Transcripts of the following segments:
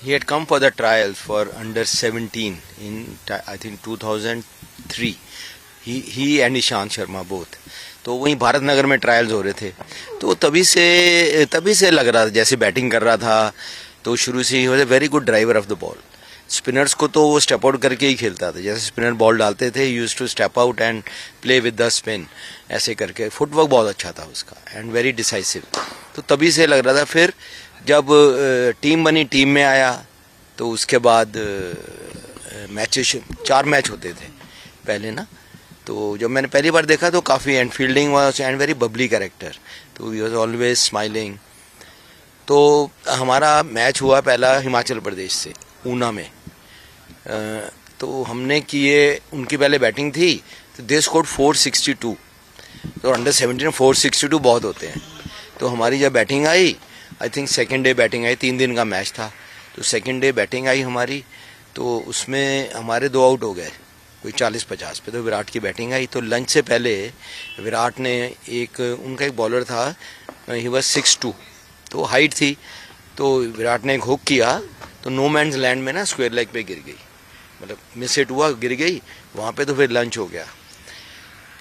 He had come for the trials for under 17 in I think 2003. He and Ishant Sharma both. तो वहीं भारत नगर में trials हो रहे थे. तो तभी से लग रहा था जैसे बैटिंग कर रहा था. तो शुरू से he was a very good driver of the ball. Spinners को तो वो स्टेप आउट करके ही खेलता था. जैसे स्पिनर बॉल डालते थे used to step out and play with the spin. ऐसे करके फुटवर्क बहुत अच्छा था उसका एंड वेरी डिसाइसिव. तो तभी से लग रहा था. फिर जब टीम बनी, टीम में आया, तो उसके बाद मैचेस 4 मैच होते थे पहले ना. तो जब मैंने पहली बार देखा तो काफ़ी and fielding was and very Babli character. तो ही वॉज ऑलवेज स्माइलिंग. तो हमारा मैच हुआ पहला हिमाचल प्रदेश से ऊना में. तो हमने किए, उनकी पहले बैटिंग थी तो दे स्कोर्ड 462. तो अंडर 17 462 बहुत होते हैं. तो हमारी जब बैटिंग आई, I think second day batting आई, 3 दिन का मैच था. तो सेकेंड डे बैटिंग आई हमारी. तो उसमें हमारे 2 आउट हो गए कोई 40-50 पे. तो विराट की बैटिंग आई. तो लंच से पहले विराट ने उनका एक बॉलर था, ही वाज 6'2", तो हाइट थी. तो विराट ने एक हुक किया तो नो मैन्स लैंड में ना स्क्वायर लेग पे गिर गई. मतलब मिस हिट हुआ, गिर गई वहाँ पे. तो फिर लंच हो गया.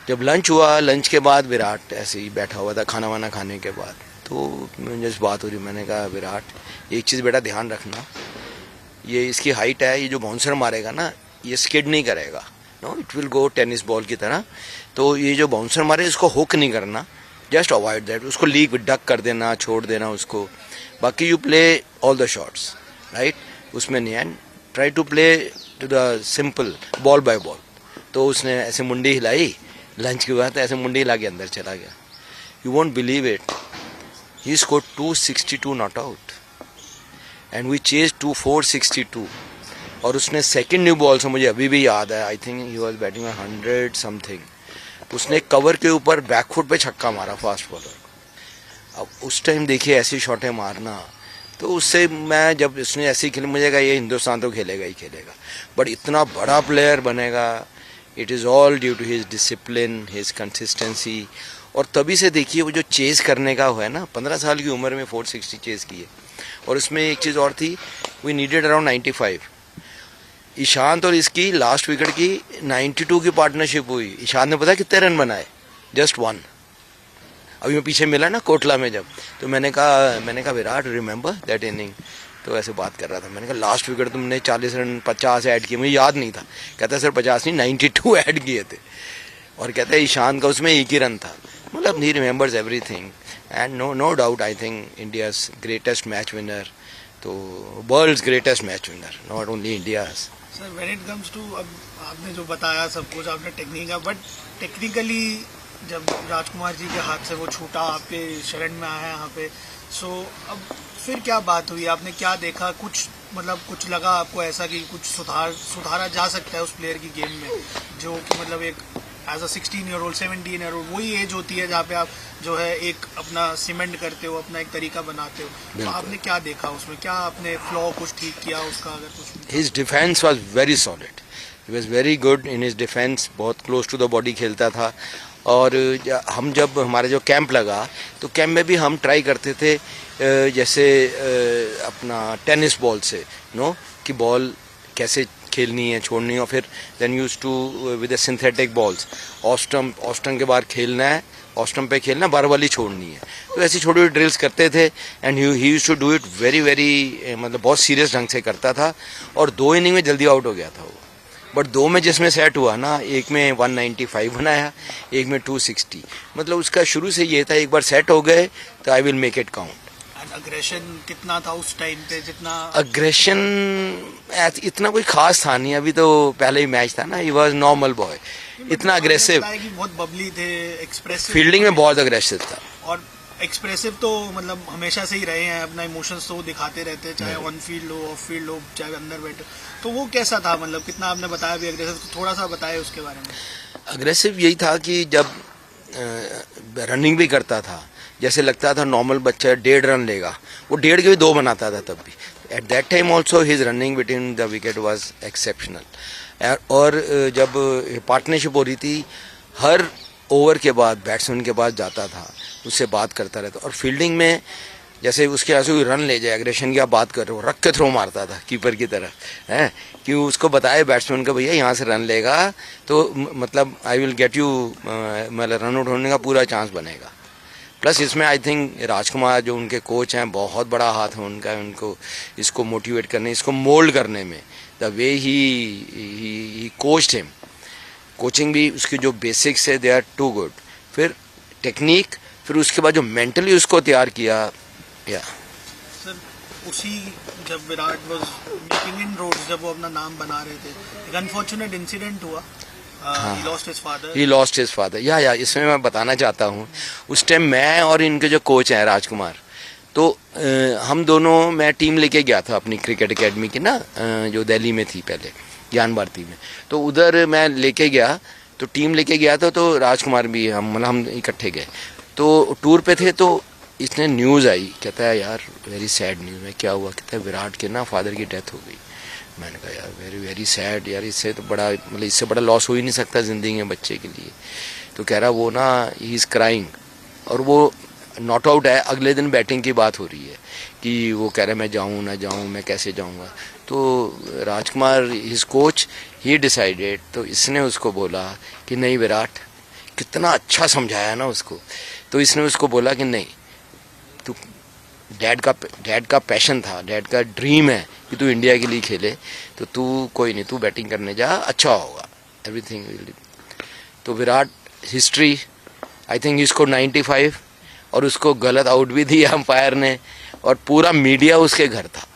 जब लंच हुआ, लंच के बाद विराट ऐसे ही बैठा हुआ था खाना वाना खाने के बाद. तो मुझे बात हो रही, मैंने कहा विराट एक चीज़ बेटा ध्यान रखना, ये इसकी हाइट है, ये जो बाउंसर मारेगा ना ये स्किड नहीं करेगा. No, it will go tennis ball की तरह. तो ये जो बाउंसर मारे इसको हुक नहीं करना, जस्ट अवॉइड दैट. उसको लीक डक कर देना, छोड़ देना उसको. बाकी you play all the shots right, उसमें नहीं. And try to play to the simple ball by ball. तो उसने ऐसे मुंडी हिलाई लंच के बाद, ऐसे मुंडी हिला के अंदर चला गया. You won't believe it, he scored 262 not out and we chase to 462. और उसने सेकंड न्यू बॉल से, मुझे अभी भी याद है, I think he was batting 100 something. उसने कवर के ऊपर बैकफुट पे छक्का मारा फास्ट बॉलर. अब उस टाइम देखिए ऐसी शॉटें मारना. तो उससे मैं, जब उसने ऐसी खेली, मुझे कहा ये हिंदुस्तान तो खेलेगा ही खेलेगा, बट इतना बड़ा प्लेयर बनेगा. It is all due to his discipline, his consistency. और तभी से देखिए वो जो चेज करने का हुआ है ना, 15 साल की उम्र में 460 चेज किए. और उसमें एक चीज़ और थी, वी नीडेड अराउंड 95. ईशांत और इसकी लास्ट विकेट की 92 की पार्टनरशिप हुई. ईशांत ने पता कितने रन बनाए? जस्ट 1. अभी मैं पीछे मिला ना कोटला में जब, तो मैंने कहा विराट रिमेंबर दैट इनिंग. तो ऐसे बात कर रहा था. मैंने कहा लास्ट विकेट तुमने 40 रन 50 ऐड किए, मुझे याद नहीं था. कहता सर 50 नहीं 92 ऐड किए थे. और कहता है ईशांत का उसमें 1 ही रन था. मतलब ही remembers everything. And no doubt I think India's greatest match winner, तो world's greatest match winner, not only India's. Sir when it comes to, अब आपने जो बताया सब कुछ, आपने टेक्निक का, बट टेक्निकली जब राजकुमार जी के हाथ से वो छूटा, आपके शरण में आया यहाँ पे, सो अब फिर क्या बात हुई? आपने क्या देखा? कुछ लगा आपको ऐसा कि कुछ सुधारा जा सकता है उस प्लेयर की गेम में, जो कि मतलब एक as a 16 year old 17 year old, वही एज होती है जहाँ पे आप जो है एक अपना सीमेंट करते हो, अपना एक तरीका बनाते हो. तो आपने क्या देखा उसमें? क्या आपने फ्लॉ कुछ ठीक किया उसका? अगर कुछ, his defence was very solid. He was very good in his defence. बहुत क्लोज टू द बॉडी खेलता था. और हम जब हमारे जो कैंप लगा, तो कैंप में भी हम ट्राई करते थे जैसे अपना टेनिस बॉल से कि बॉल कैसे खेलनी है, छोड़नी है. और फिर then use to with synthetic balls, ऑस्टम के बाहर खेलना है, ऑस्टम पे खेलना, बार वाली छोड़नी है. तो ऐसी छोटी छोटी ड्रिल्स करते थे. And he use to do it very मतलब बहुत सीरियस ढंग से करता था. और 2 इनिंग में जल्दी आउट हो गया था वो. बट 2 में जिसमें सेट हुआ ना, एक में 195 बनाया, एक में 260. मतलब उसका शुरू से ये था, एक बार सेट हो गए तो I will make it count. Aggression कितना था उस टाइम पे? जितना अग्रेशन इतना कोई खास था नहीं. अभी तो पहले ही मैच था ना. He was normal boy. इतना अग्रेसिव, बहुत बबली थे, एक्सप्रेसिव, फील्डिंग में बहुत अग्रेसिव था. और एक्सप्रेसिव तो मतलब हमेशा से ही रहे हैं. अपना इमोशंस तो वो दिखाते रहते हैं, चाहे ऑन फील्ड हो, ऑफ फील्ड हो, चाहे अंदर बैठे. तो वो कैसा था? मतलब कितना आपने बताया भी अग्रेसिव, तो थोड़ा सा बताया उसके बारे में. अग्रेसिव यही था कि जब रनिंग भी करता था, जैसे लगता था नॉर्मल बच्चा 1.5 रन लेगा, वो 1.5 के भी 2 बनाता था. तब भी at that time also his running between the wicket was exceptional. और जब पार्टनरशिप हो रही थी, हर ओवर के बाद बैट्समैन के पास जाता था, उससे बात करता रहता. और फील्डिंग में जैसे उसके यहाँ से कोई रन ले जाए, एग्रेशन की आप बात कर रहे हो, रख के थ्रो मारता था कीपर की तरह है, कि उसको बताए बैट्समैन को भैया यहाँ से रन लेगा तो मतलब आई विल गेट यू, मतलब रन आउट होने का पूरा चांस बनेगा। प्लस इसमें आई थिंक राजकुमार जो उनके कोच हैं, बहुत बड़ा हाथ है उनका, उनको इसको मोटिवेट करने, इसको मोल्ड करने में, the way he coached him, coaching भी उसकी जो बेसिक्स है दे आर टू गुड, फिर टेक्निक, फिर उसके बाद जो मेंटली उसको तैयार किया। या सर उसी जब Virat was making inroads, जब वो अपना नाम बना रहे थे, एक अनफॉर्चुनेट इंसिडेंट हुआ, ही लॉस्ट हिज फादर। या इसमें मैं बताना चाहता हूँ, उस टाइम मैं और इनके जो कोच हैं राजकुमार, तो हम दोनों, मैं टीम लेके गया था अपनी क्रिकेट एकेडमी की ना, जो दिल्ली में थी पहले, ज्ञान भारती में, तो उधर मैं लेके गया, तो टीम लेके गया था, तो राजकुमार भी हम इकट्ठे गए, तो टूर पे थे, तो इसने न्यूज़ आई, कहता है यार वेरी सैड न्यूज़ है। क्या हुआ? कहता है विराट के ना फादर की डेथ हो गई। मैंने कहा यार वेरी वेरी सैड यार, इससे तो बड़ा, मतलब इससे बड़ा लॉस हो ही नहीं सकता ज़िंदगी में बच्चे के लिए। तो कह रहा वो ना ही इज़ क्राइंग, और वो नॉट आउट है, अगले दिन बैटिंग की बात हो रही है कि वो कह रहा है मैं जाऊँ ना जाऊँ, मैं कैसे जाऊँगा। तो राजकुमार हिज कोच ही डिसाइडेड, तो इसने उसको बोला कि नहीं विराट, कितना अच्छा समझाया ना उसको, तो इसने उसको बोला कि नहीं, तू डैड का पैशन था, डैड का ड्रीम है कि तू इंडिया के लिए खेले, तो तू कोई नहीं, तू बैटिंग करने जा, अच्छा होगा, एवरीथिंग विल। तो विराट हिस्ट्री, आई थिंक इसको 95, और उसको गलत आउट भी दिया अंपायर ने, और पूरा मीडिया उसके घर था,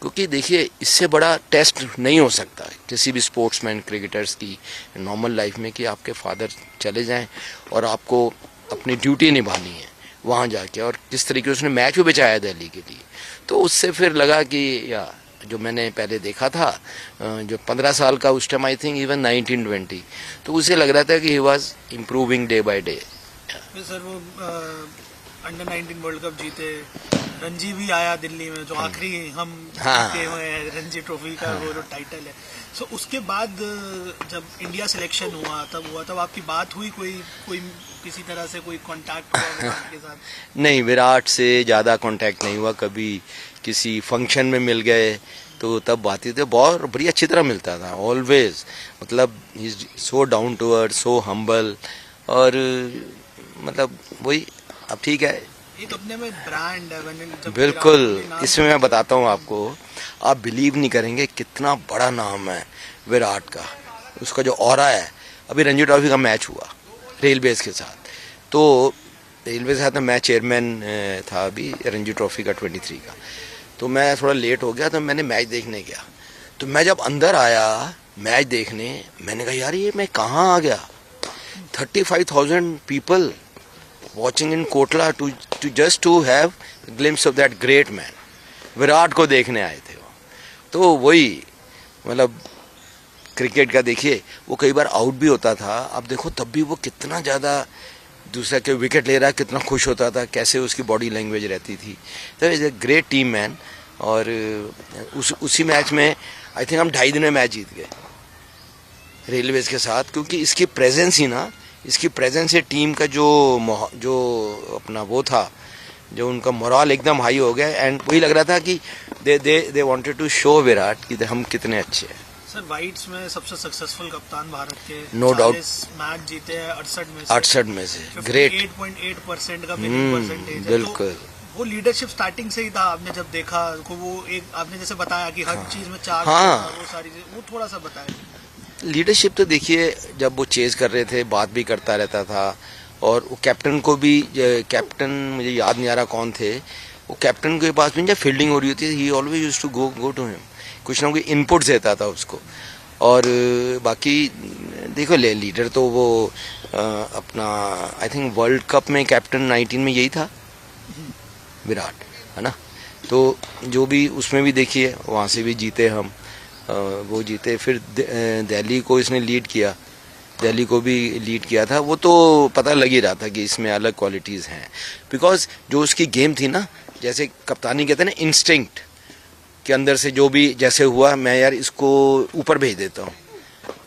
क्योंकि देखिए इससे बड़ा टेस्ट नहीं हो सकता किसी भी स्पोर्ट्समैन क्रिकेटर्स की नॉर्मल लाइफ में, कि आपके फादर चले जाएं और आपको अपनी ड्यूटी निभानी है वहाँ जाके, और किस तरीके से उसने मैच भी बचाया दिल्ली के लिए। तो उससे फिर लगा कि या जो मैंने पहले देखा था, जो 15 साल का उस टाइम, आई थिंक इवन 19-20, तो उसे लग रहा था कि he was improving day by day. Sir वो अंडर 19 वर्ल्ड कप जीते, रणजी भी आया दिल्ली में, जो आखिरी हम जीते हुए हैं रणजी ट्रॉफी का, वो जो टाइटल है। सो उसके बाद जब इंडिया सिलेक्शन हुआ, तब आपकी बात हुई, कोई किसी तरह से कोई कांटेक्ट हुआ विराट के साथ? नहीं, विराट से ज़्यादा कांटेक्ट नहीं हुआ कभी, किसी फंक्शन में मिल गए तो तब बात थे, बहुत बड़ी अच्छी तरह मिलता था ऑलवेज, मतलब ही is so down to earth, so humble, और मतलब वही, अब ठीक है, एक अपने में ब्रांड है। बिल्कुल, इसमें मैं बताता हूँ आपको, आप बिलीव नहीं करेंगे कितना बड़ा नाम है विराट का, उसका जो ऑरा है। अभी रणजी ट्रॉफी का मैच हुआ रेलवेज के साथ, तो रेलवे के साथ मैं चेयरमैन था अभी रणजी ट्रॉफी का 23 का, तो मैं थोड़ा लेट हो गया, तो मैंने मैच देखने गया, तो मैं जब अंदर आया मैच देखने, मैंने कहा यार ये मैं कहाँ आ गया, 35,000 people watching in Kotla to just to have a glimpse of that great man, Virat को देखने आए थे वो। तो वही, मतलब क्रिकेट का देखिए, वो कई बार आउट भी होता था, अब देखो तब भी वो कितना ज़्यादा दूसरा के विकेट ले रहा है, कितना खुश होता था, कैसे उसकी बॉडी लैंग्वेज रहती थी। तो is a great team man, और उसी मैच में आई थिंक हम 2.5 दिन में मैच जीत गए रेलवेज के साथ, क्योंकि इसकी प्रेजेंस ही ना, इसकी प्रेजेंस से टीम का जो अपना वो था, जो उनका मोरल एकदम हाई हो गया, एंड वही लग रहा था कि they wanted to show Virat कि हम कितने अच्छे हैं। सर वाइट्स में सबसे सक्सेसफुल कप्तान भारत के, नो डाउट, मैच जीते हैं 68 में से, ग्रेट 8.8% का विनिंग परसेंटेज है। बिल्कुल, तो वो लीडरशिप स्टार्टिंग से ही था, आपने जब देखा को, वो एक आपने जैसे बताया कि हर चीज में चार, वो सारी चीज, वो थोड़ा सा बताया। लीडरशिप तो देखिए, जब वो चेज कर रहे थे, बात भी करता रहता था, और वो कैप्टन को भी, कैप्टन मुझे याद नहीं आ रहा कौन थे, वो कैप्टन के पास भी जब फील्डिंग हो रही होती थी, ही always used to go to him, कुछ ना कुछ इनपुट्स देता था उसको। और बाकी देखो लीडर तो वो अपना आई थिंक वर्ल्ड कप में कैप्टन 19 में यही था विराट, है ना। तो जो भी उसमें भी देखिए, वहाँ से भी जीते हम, वो जीते, फिर दिल्ली को इसने लीड किया, दिल्ली को भी लीड किया था, वो तो पता लग ही रहा था कि इसमें अलग क्वालिटीज़ हैं, बिकॉज जो उसकी गेम थी ना, जैसे कप्तानी कहते हैं ना, इंस्टिंक्ट के अंदर से जो भी जैसे हुआ, मैं यार इसको ऊपर भेज देता हूँ,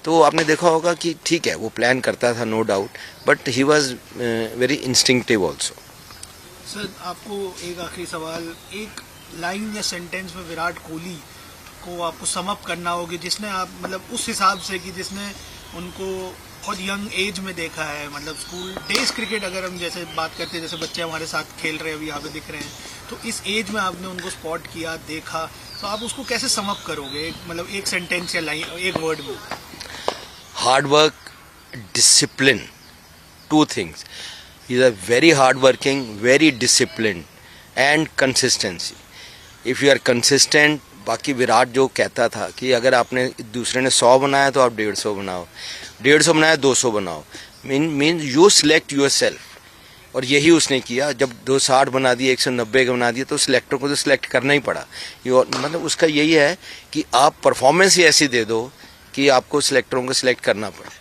तो आपने देखा होगा कि ठीक है वो प्लान करता था, no doubt, but he was very instinctive also. Sir आपको एक आखिरी सवाल, एक लाइन या सेंटेंस में विराट कोहली को आपको सम अप करना होगी, जिसने आप मतलब उस हिसाब से कि जिसने उनको बहुत यंग एज में देखा है, मतलब स्कूल डेज क्रिकेट अगर हम जैसे बात करते हैं, जैसे बच्चे हमारे साथ खेल रहे हैं अभी यहाँ पे दिख रहे हैं, तो इस एज में आपने उनको स्पॉट किया, देखा, तो आप उसको कैसे सम अप करोगे, मतलब एक सेंटेंस या लाइन, एक वर्ड में? Hard work, discipline, two things. He's a very hard working, very disciplined and consistency. If you are consistent, बाकी विराट जो कहता था कि अगर आपने दूसरे ने 100 बनाया तो आप 150 बनाओ, 150 बनाया 200 बनाओ, mean you select your self. और यही उसने किया। जब 260 बना दिए, 190 का बना दिया, तो सिलेक्टर को तो सिलेक्ट करना ही पड़ा। मतलब उसका यही है कि आप परफॉर्मेंस ही ऐसी दे दो कि आपको सिलेक्टरों को सिलेक्ट करना पड़े।